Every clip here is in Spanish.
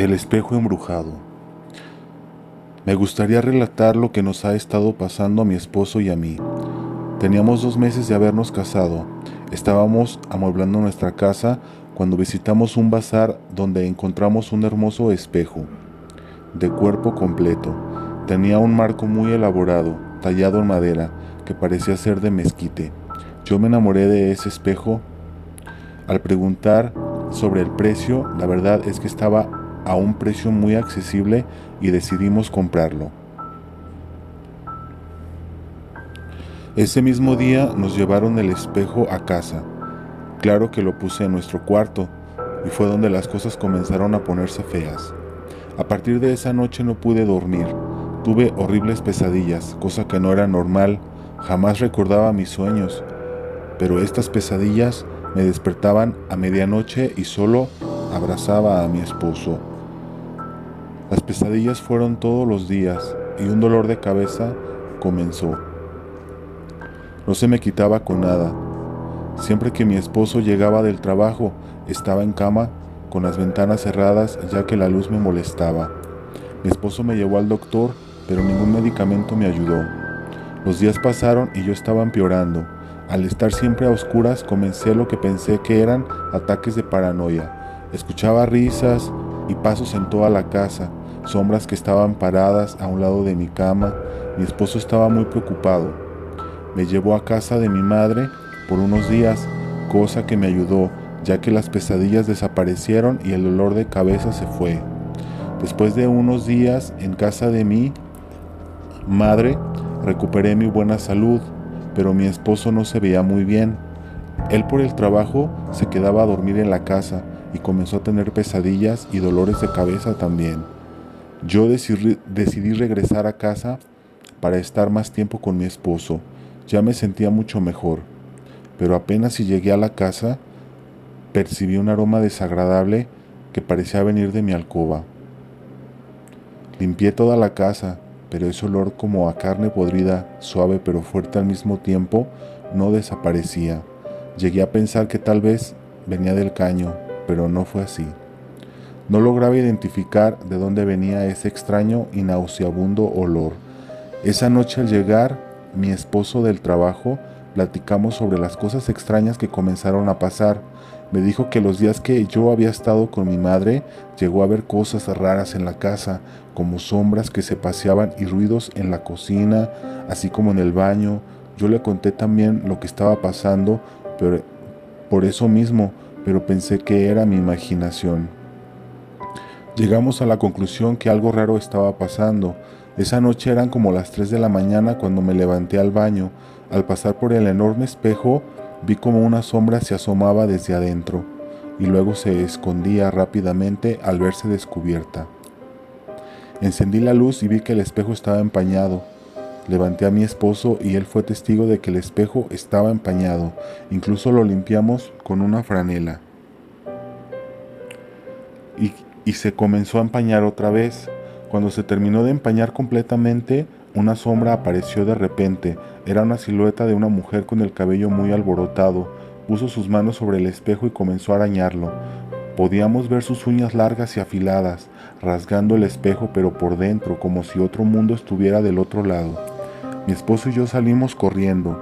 El espejo embrujado. Me gustaría relatar lo que nos ha estado pasando a mi esposo y a mí. Teníamos 2 meses de habernos casado. Estábamos amueblando nuestra casa cuando visitamos un bazar donde encontramos un hermoso espejo, de cuerpo completo. Tenía un marco muy elaborado, tallado en madera, que parecía ser de mezquite. Yo me enamoré de ese espejo. Al preguntar sobre el precio, la verdad es que estaba a un precio muy accesible y decidimos comprarlo. Ese mismo día nos llevaron el espejo a casa. Claro que lo puse en nuestro cuarto y fue donde las cosas comenzaron a ponerse feas. A partir de esa noche no pude dormir. Tuve horribles pesadillas, cosa que no era normal. Jamás recordaba mis sueños, pero estas pesadillas me despertaban a medianoche y solo abrazaba a mi esposo. Las pesadillas fueron todos los días y un dolor de cabeza comenzó. No se me quitaba con nada. Siempre que mi esposo llegaba del trabajo, estaba en cama con las ventanas cerradas ya que la luz me molestaba. Mi esposo me llevó al doctor, pero ningún medicamento me ayudó. Los días pasaron y yo estaba empeorando. Al estar siempre a oscuras, comencé lo que pensé que eran ataques de paranoia. Escuchaba risas y pasos en toda la casa, sombras que estaban paradas a un lado de mi cama. Mi esposo estaba muy preocupado. Me llevó a casa de mi madre por unos días, cosa que me ayudó, ya que las pesadillas desaparecieron y el dolor de cabeza se fue. Después de unos días en casa de mi madre, recuperé mi buena salud, pero mi esposo no se veía muy bien. Él por el trabajo se quedaba a dormir en la casa y comenzó a tener pesadillas y dolores de cabeza también. Yo decidí regresar a casa para estar más tiempo con mi esposo. Ya me sentía mucho mejor, pero apenas si llegué a la casa, percibí un aroma desagradable que parecía venir de mi alcoba. Limpié toda la casa, pero ese olor como a carne podrida, suave pero fuerte al mismo tiempo, no desaparecía. Llegué a pensar que tal vez venía del caño, pero no fue así. No lograba identificar de dónde venía ese extraño y nauseabundo olor. Esa noche al llegar mi esposo del trabajo, platicamos sobre las cosas extrañas que comenzaron a pasar. Me dijo que los días que yo había estado con mi madre, llegó a ver cosas raras en la casa, como sombras que se paseaban y ruidos en la cocina, así como en el baño. Yo le conté también lo que estaba pasando, pero por eso mismo, pero pensé que era mi imaginación. Llegamos a la conclusión que algo raro estaba pasando. Esa noche eran como las 3 de la mañana cuando me levanté al baño. Al pasar por el enorme espejo, vi como una sombra se asomaba desde adentro y luego se escondía rápidamente al verse descubierta. Encendí la luz y vi que el espejo estaba empañado. Levanté a mi esposo y él fue testigo de que el espejo estaba empañado. Incluso lo limpiamos con una franela. Y se comenzó a empañar otra vez. Cuando se terminó de empañar completamente, una sombra apareció de repente. Era una silueta de una mujer con el cabello muy alborotado. Puso sus manos sobre el espejo y comenzó a arañarlo. Podíamos ver sus uñas largas y afiladas, rasgando el espejo pero por dentro, como si otro mundo estuviera del otro lado. Mi esposo y yo salimos corriendo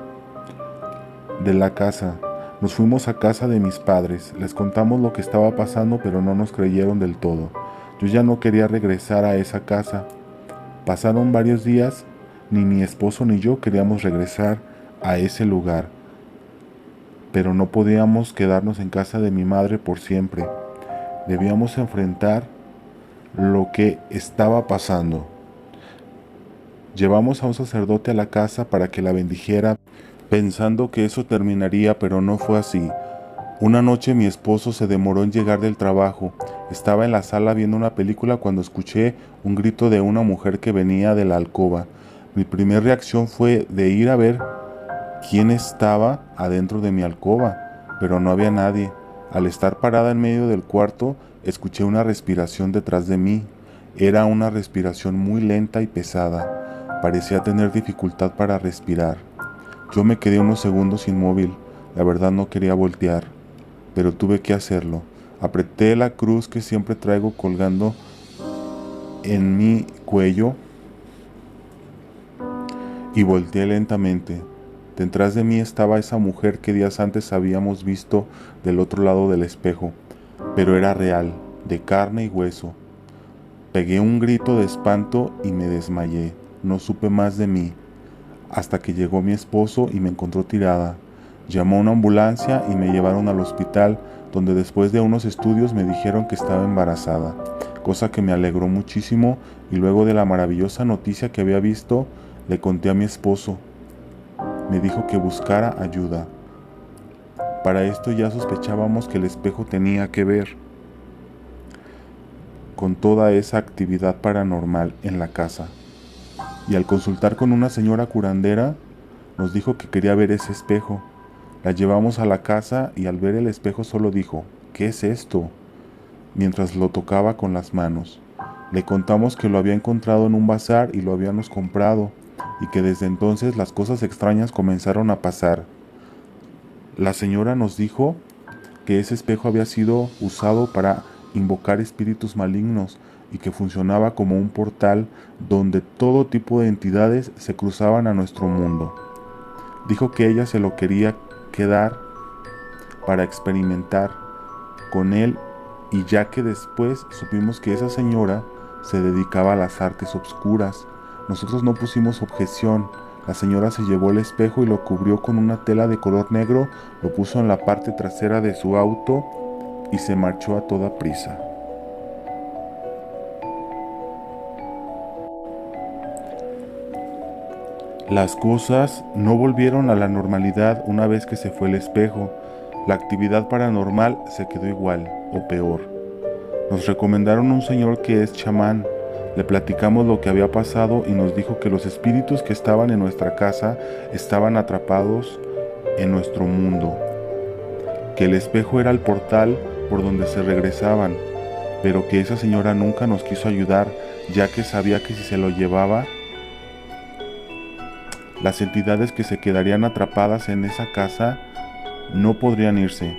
de la casa. Nos fuimos a casa de mis padres, les contamos lo que estaba pasando, pero no nos creyeron del todo. Yo ya no quería regresar a esa casa. Pasaron varios días, ni mi esposo ni yo queríamos regresar a ese lugar, pero no podíamos quedarnos en casa de mi madre por siempre. Debíamos enfrentar lo que estaba pasando. Llevamos a un sacerdote a la casa para que la bendijera, pensando que eso terminaría, pero no fue así. Una noche mi esposo se demoró en llegar del trabajo. Estaba en la sala viendo una película cuando escuché un grito de una mujer que venía de la alcoba. Mi primera reacción fue de ir a ver quién estaba adentro de mi alcoba, pero no había nadie. Al estar parada en medio del cuarto, escuché una respiración detrás de mí. Era una respiración muy lenta y pesada. Parecía tener dificultad para respirar. Yo me quedé unos segundos inmóvil. La verdad no quería voltear, pero tuve que hacerlo. Apreté la cruz que siempre traigo colgando en mi cuello y volteé lentamente. Detrás de mí estaba esa mujer que días antes habíamos visto del otro lado del espejo, pero era real, de carne y hueso. Pegué un grito de espanto y me desmayé. No supe más de mí, hasta que llegó mi esposo y me encontró tirada. Llamó a una ambulancia y me llevaron al hospital, donde después de unos estudios me dijeron que estaba embarazada, cosa que me alegró muchísimo, y luego de la maravillosa noticia que había visto, le conté a mi esposo. Me dijo que buscara ayuda. Para esto ya sospechábamos que el espejo tenía que ver con toda esa actividad paranormal en la casa. Y al consultar con una señora curandera, nos dijo que quería ver ese espejo. La llevamos a la casa y al ver el espejo solo dijo, ¿qué es esto?, mientras lo tocaba con las manos. Le contamos que lo había encontrado en un bazar y lo habíamos comprado, y que desde entonces las cosas extrañas comenzaron a pasar. La señora nos dijo que ese espejo había sido usado para invocar espíritus malignos y que funcionaba como un portal donde todo tipo de entidades se cruzaban a nuestro mundo. Dijo que ella se lo quería quedar para experimentar con él, y ya que después supimos que esa señora se dedicaba a las artes obscuras, nosotros no pusimos objeción. La señora se llevó el espejo y lo cubrió con una tela de color negro, lo puso en la parte trasera de su auto y se marchó a toda prisa. Las cosas no volvieron a la normalidad una vez que se fue el espejo. La actividad paranormal se quedó igual o peor. Nos recomendaron un señor que es chamán. Le platicamos lo que había pasado y nos dijo que los espíritus que estaban en nuestra casa estaban atrapados en nuestro mundo, que el espejo era el portal por donde se regresaban, pero que esa señora nunca nos quiso ayudar, ya que sabía que si se lo llevaba, las entidades que se quedarían atrapadas en esa casa no podrían irse.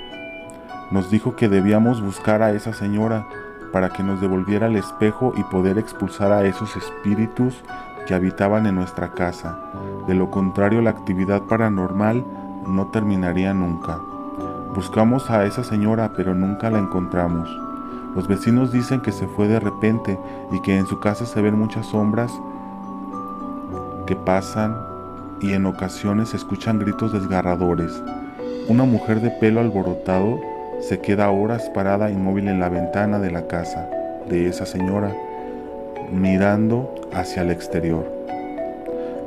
Nos dijo que debíamos buscar a esa señora para que nos devolviera el espejo y poder expulsar a esos espíritus que habitaban en nuestra casa. De lo contrario, la actividad paranormal no terminaría nunca. Buscamos a esa señora, pero nunca la encontramos. Los vecinos dicen que se fue de repente y que en su casa se ven muchas sombras que pasan y en ocasiones se escuchan gritos desgarradores. Una mujer de pelo alborotado se queda horas parada inmóvil en la ventana de la casa de esa señora, mirando hacia el exterior.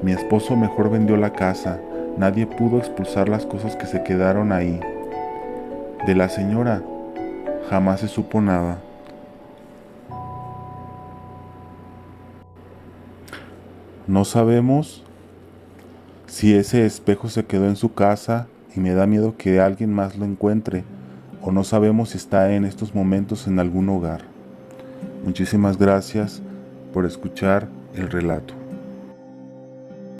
Mi esposo mejor vendió la casa. Nadie pudo expulsar las cosas que se quedaron ahí. De la señora jamás se supo nada. No sabemos si ese espejo se quedó en su casa y me da miedo que alguien más lo encuentre, o no sabemos si está en estos momentos en algún hogar. Muchísimas gracias por escuchar el relato.